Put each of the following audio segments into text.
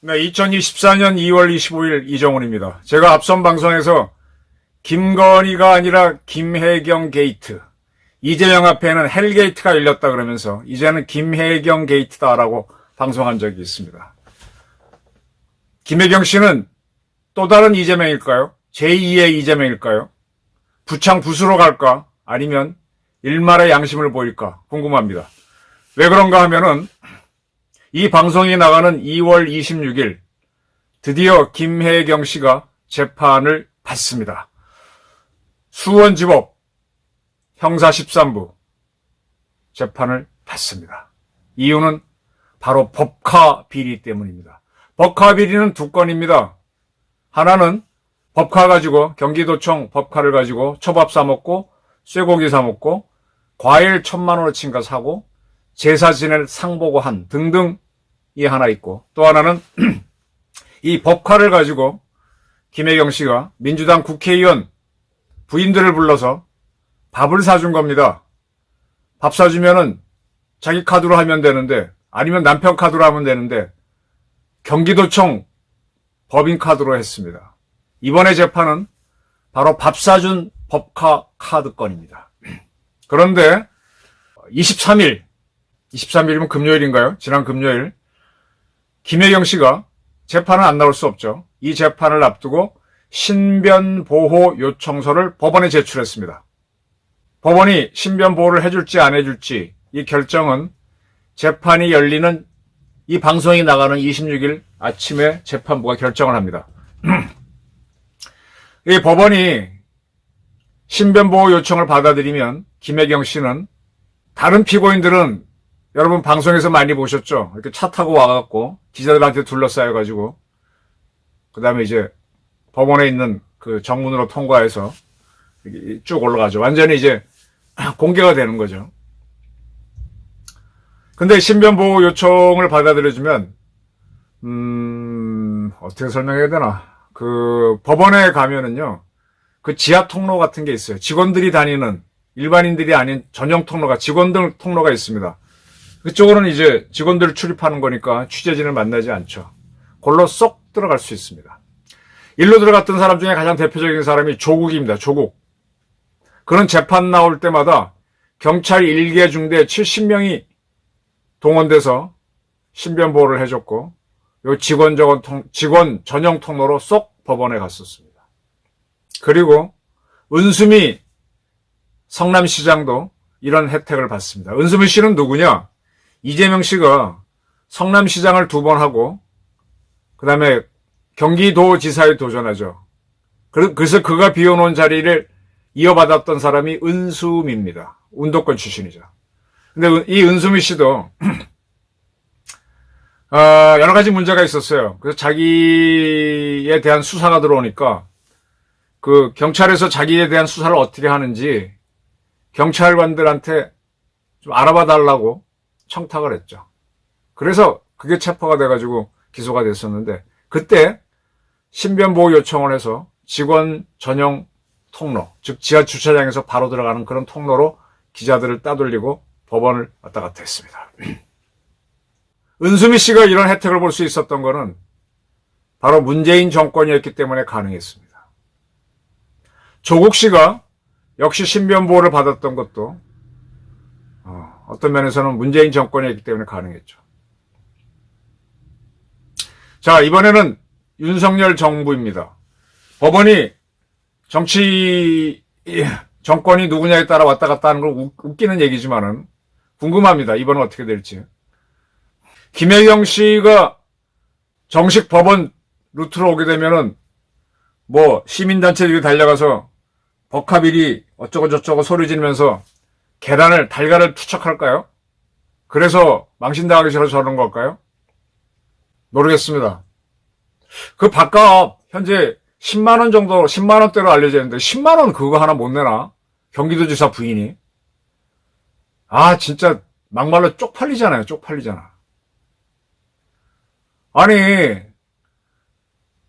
네, 2024년 2월 25일 이정훈입니다. 제가 앞선 방송에서 김건희가 아니라 김혜경 게이트, 이재명 앞에는 헬게이트가 열렸다 그러면서 이제는 김혜경 게이트다라고 방송한 적이 있습니다. 김혜경 씨는 또 다른 이재명일까요? 제2의 이재명일까요? 부창부수로 갈까? 아니면 일말의 양심을 보일까? 궁금합니다. 왜 그런가 하면은 이 방송이 나가는 2월 26일 드디어 김혜경 씨가 재판을 받습니다. 수원지법 형사 13부 재판을 받습니다. 이유는 바로 법카 비리 때문입니다. 법카 비리는 두 건입니다. 하나는 법카 가지고 경기도청 법카를 가지고 초밥 사먹고 쇠고기 사먹고 과일 1,000만원어치인가 사고 제사 지낼 상 보고 한 등등이 하나 있고, 또 하나는 이 법카를 가지고 김혜경 씨가 민주당 국회의원 부인들을 불러서 밥을 사준 겁니다. 밥 사주면은 자기 카드로 하면 되는데, 아니면 남편 카드로 하면 되는데 경기도청 법인 카드로 했습니다. 이번에 재판은 바로 밥 사준 법카 카드 건입니다. 그런데 23일이면 금요일인가요? 지난 금요일 김혜경 씨가 재판은 안 나올 수 없죠. 이 재판을 앞두고 신변보호 요청서를 법원에 제출했습니다. 법원이 신변보호를 해줄지 안 해줄지 이 결정은 재판이 열리는 이 방송이 나가는 26일 아침에 재판부가 결정을 합니다. 이 법원이 신변보호 요청을 받아들이면 김혜경 씨는, 다른 피고인들은 여러분 방송에서 많이 보셨죠? 이렇게 차 타고 와갖고 기자들한테 둘러싸여가지고 그 다음에 이제 법원에 있는 그 정문으로 통과해서 쭉 올라가죠. 완전히 이제 공개가 되는 거죠. 근데 신변보호 요청을 받아들여주면 어떻게 설명해야 되나, 그 법원에 가면은요 그 지하 통로 같은 게 있어요. 직원들이 다니는, 일반인들이 아닌 전용 통로가, 직원들 통로가 있습니다. 그쪽으로는 이제 직원들을 출입하는 거니까 취재진을 만나지 않죠. 골로 쏙 들어갈 수 있습니다. 일로 들어갔던 사람 중에 가장 대표적인 사람이 조국입니다. 조국. 그런 재판 나올 때마다 경찰 1개 중대 70명이 동원돼서 신변보호를 해줬고, 요 직원 전용 통로로 쏙 법원에 갔었습니다. 그리고 은수미 성남시장도 이런 혜택을 받습니다. 은수미 씨는 누구냐? 이재명 씨가 성남시장을 2번 하고 그 다음에 경기도지사에 도전하죠. 그래서 그가 비워놓은 자리를 이어받았던 사람이 은수미입니다. 운동권 출신이죠. 근데 이 은수미 씨도 여러 가지 문제가 있었어요. 그래서 자기에 대한 수사가 들어오니까 그 경찰에서 자기에 대한 수사를 어떻게 하는지 경찰관들한테 좀 알아봐 달라고 청탁을 했죠. 그래서 그게 체포가 돼가지고 기소가 됐었는데, 그때 신변보호 요청을 해서 직원 전용 통로, 즉 지하 주차장에서 바로 들어가는 그런 통로로 기자들을 따돌리고 법원을 왔다 갔다 했습니다. 은수미 씨가 이런 혜택을 볼 수 있었던 거는 바로 문재인 정권이었기 때문에 가능했습니다. 조국 씨가 역시 신변보호를 받았던 것도 어떤 면에서는 문재인 정권이었기 때문에 가능했죠. 자, 이번에는 윤석열 정부입니다. 법원이 정권이 누구냐에 따라 왔다 갔다 하는 걸 웃기는 얘기지만은 궁금합니다. 이번은 어떻게 될지. 김혜경 씨가 정식 법원 루트로 오게 되면은 뭐 시민단체들이 달려가서 법카비리 어쩌고저쩌고 소리 지르면서 달걀을 투척할까요? 그래서 망신당하기 싫어서 저러는 걸까요? 모르겠습니다. 그 밥값 현재 10만원 정도, 10만원대로 알려져 있는데 10만원 그거 하나 못 내나? 경기도지사 부인이. 진짜 막말로 쪽팔리잖아요. 쪽팔리잖아. 아니,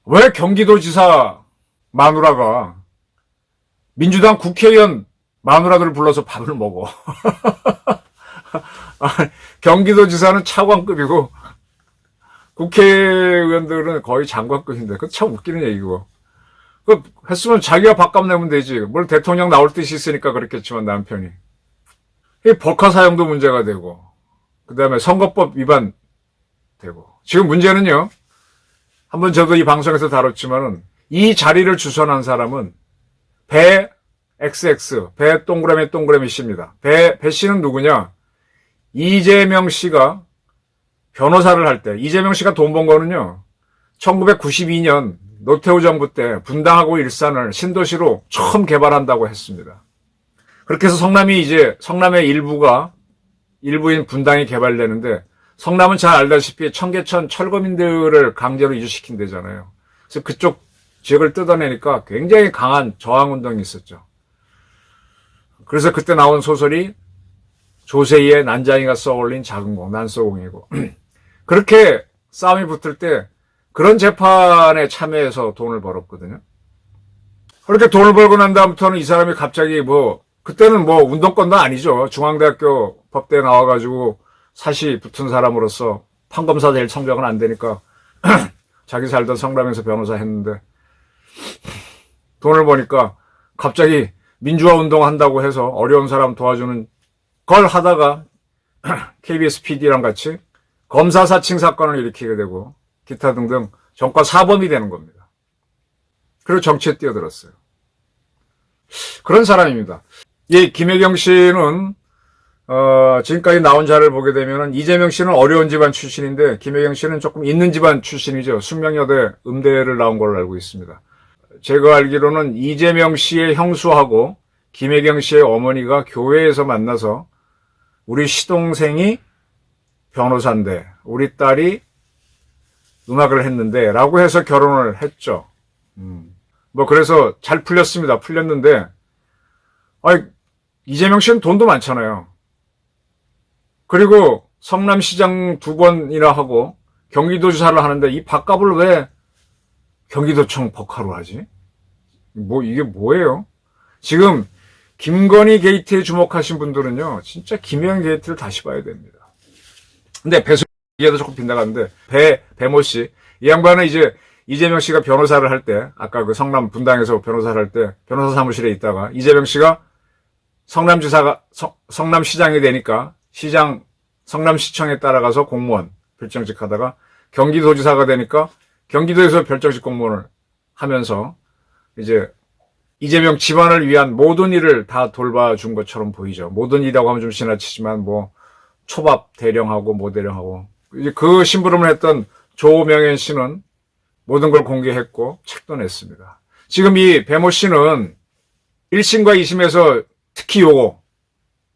왜 경기도지사 마누라가 민주당 국회의원 마누라들을 불러서 밥을 먹어. 경기도지사는 차관급이고 국회의원들은 거의 장관급인데 그거 참 웃기는 얘기고. 그 했으면 자기가 밥값 내면 되지. 뭘 대통령 나올 뜻이 있으니까 그랬겠지만 남편이. 이 법카 사용도 문제가 되고 그다음에 선거법 위반 되고. 지금 문제는요. 한번 저도 이 방송에서 다뤘지만은 이 자리를 주선한 사람은 배 XX, 배 동그라미 씨입니다. 배 씨는 누구냐? 이재명 씨가 변호사를 할 때, 이재명 씨가 돈 번 거는요, 1992년 노태우 정부 때 분당하고 일산을 신도시로 처음 개발한다고 했습니다. 그렇게 해서 성남의 일부인 분당이 개발되는데, 성남은 잘 알다시피 청계천 철거민들을 강제로 이주시킨대잖아요. 그래서 그쪽 지역을 뜯어내니까 굉장히 강한 저항운동이 있었죠. 그래서 그때 나온 소설이 조세희의 난장이가 써올린 작은 공, 난소공이고 그렇게 싸움이 붙을 때 그런 재판에 참여해서 돈을 벌었거든요. 그렇게 돈을 벌고 난 다음부터는 이 사람이 갑자기 그때는 운동권도 아니죠. 중앙대학교 법대에 나와가지고 사시 붙은 사람으로서 판검사 될 성적은 안 되니까 자기 살던 성남에서 변호사 했는데 돈을 버니까 갑자기 민주화 운동 한다고 해서 어려운 사람 도와주는 걸 하다가 KBS PD랑 같이 검사 사칭 사건을 일으키게 되고 기타 등등 전과 사범이 되는 겁니다. 그리고 정치에 뛰어들었어요. 그런 사람입니다. 이 김혜경 씨는 지금까지 나온 자를 보게 되면 이재명 씨는 어려운 집안 출신인데 김혜경 씨는 조금 있는 집안 출신이죠. 숙명여대 음대를 나온 걸로 알고 있습니다. 제가 알기로는 이재명 씨의 형수하고 김혜경 씨의 어머니가 교회에서 만나서 우리 시동생이 변호사인데 우리 딸이 음악을 했는데 라고 해서 결혼을 했죠. 그래서 잘 풀렸습니다. 풀렸는데 이재명 씨는 돈도 많잖아요. 그리고 성남시장 2번이나 하고 경기도지사를 하는데 이 밥값을 왜 경기도청 법카로 하지? 이게 뭐예요? 지금 김건희 게이트에 주목하신 분들은요, 진짜 김혜경 게이트를 다시 봐야 됩니다. 근데 배수 얘기도 조금 빗나갔는데, 배모 씨. 이 양반은 이제 이재명 씨가 변호사를 할 때, 아까 그 성남 분당에서 변호사를 할 때, 변호사 사무실에 있다가, 이재명 씨가 성남시장이 되니까, 성남시청에 따라가서 공무원, 별정직 하다가, 경기도지사가 되니까, 경기도에서 별정직 공무원을 하면서, 이제, 이재명 집안을 위한 모든 일을 다 돌봐준 것처럼 보이죠. 모든 일이라고 하면 좀 지나치지만, 초밥 대령하고, 대령하고. 이제 그 심부름을 했던 조명현 씨는 모든 걸 공개했고, 책도 냈습니다. 지금 이 배모 씨는 1심과 2심에서 특히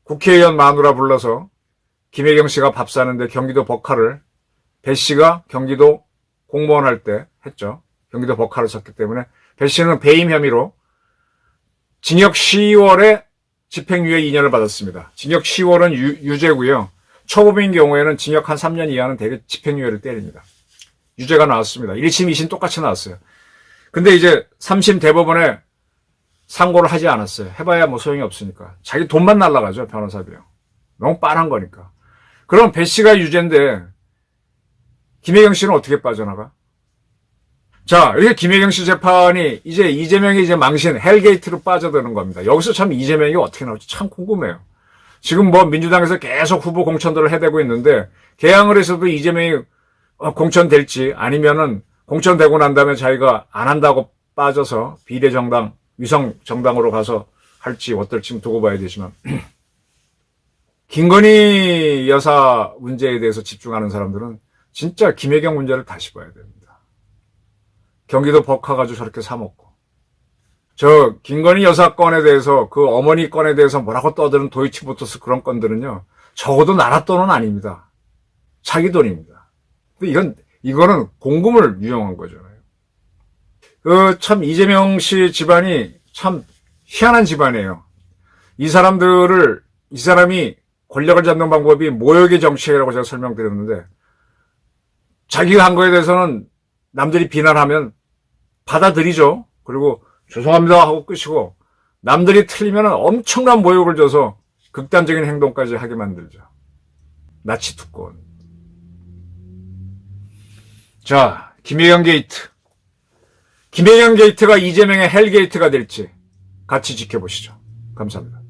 국회의원 마누라 불러서 김혜경 씨가 밥 사는데 경기도 법카를 배 씨가 경기도 공무원 할 때 했죠. 경기도 법카를 썼기 때문에 배 씨는 배임 혐의로 징역 10월에 집행유예 2년을 받았습니다. 징역 10월은 유죄고요. 초범인 경우에는 징역 한 3년 이하는 대개 집행유예를 때립니다. 유죄가 나왔습니다. 1심, 2심 똑같이 나왔어요. 근데 이제 3심 대법원에 상고를 하지 않았어요. 해봐야 소용이 없으니까. 자기 돈만 날라가죠, 변호사 비용. 너무 빤한 거니까. 그럼 배 씨가 유죄인데 김혜경 씨는 어떻게 빠져나가? 자, 이렇게 김혜경 씨 재판이 이제 이재명이 이제 망신 헬게이트로 빠져드는 겁니다. 여기서 참 이재명이 어떻게 나올지 참 궁금해요. 지금 민주당에서 계속 후보 공천들을 해대고 있는데 개항을 해서도 이재명이 공천될지 아니면은 공천되고 난 다음에 자기가 안 한다고 빠져서 비례정당, 위성정당으로 가서 할지 어떨지 두고 봐야 되지만 김건희 여사 문제에 대해서 집중하는 사람들은 진짜 김혜경 문제를 다시 봐야 됩니다. 경기도 법카 가지고 저렇게 사먹고. 김건희 여사 건에 대해서, 그 어머니 건에 대해서 뭐라고 떠드는 도이치모터스 그런 건들은요, 적어도 나라 돈은 아닙니다. 자기 돈입니다. 이거는 공금을 유용한 거잖아요. 참, 이재명 씨 집안이 참 희한한 집안이에요. 이 사람이 권력을 잡는 방법이 모욕의 정치라고 제가 설명드렸는데, 자기가 한 거에 대해서는 남들이 비난하면 받아들이죠. 그리고 죄송합니다 하고 끄시고 남들이 틀리면 엄청난 모욕을 줘서 극단적인 행동까지 하게 만들죠. 낯이 두꺼운. 자, 김혜경 게이트. 김혜경 게이트가 이재명의 헬 게이트가 될지 같이 지켜보시죠. 감사합니다.